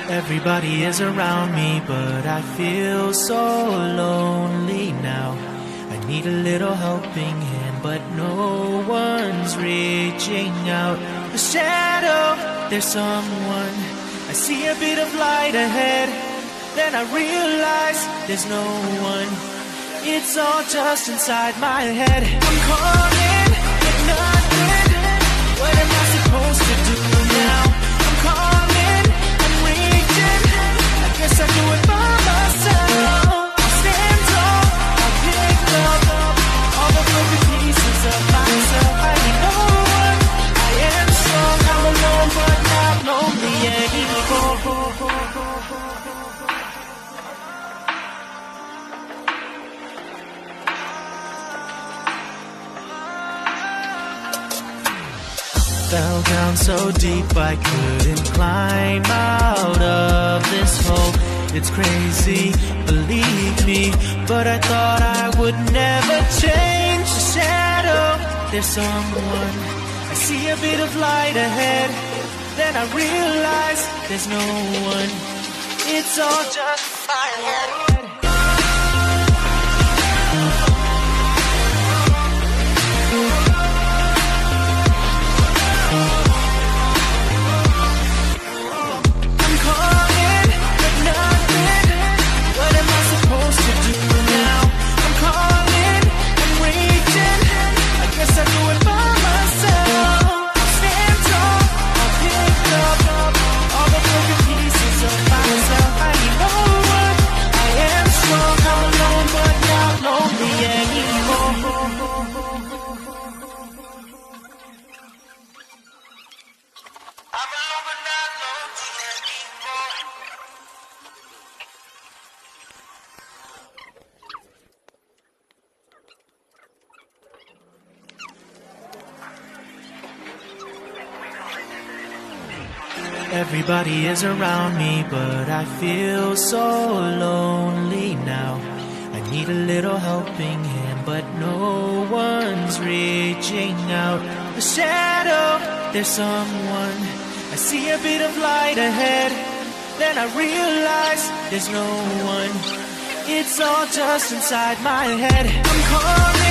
Everybody is around me, but I feel so lonely now. I need a little helping hand, but no one's reaching out. The shadow, there's someone. I see a bit of light ahead, then I realize there's no one. It's all just inside my head. I'm calling, but nothing. What am I supposed to do now? I'm calling, I'm reaching. I guess I do it by myself. I'll stand tall, I'll pick up all the broken pieces of myself. I need no one, I am strong. I'm alone but not lonely anymore. Fell down so deep I couldn't climb out of this hole. It's crazy, believe me, but I thought I would never change. The shadow, there's someone. I see a bit of light ahead, then I realize there's no one. It's all just my head. Everybody is around me, but I feel so lonely now. I need a little helping hand, but no one's reaching out. The shadow, there's someone. I see a bit of light ahead, then I realize there's no one. It's all just inside my head. I'm calling.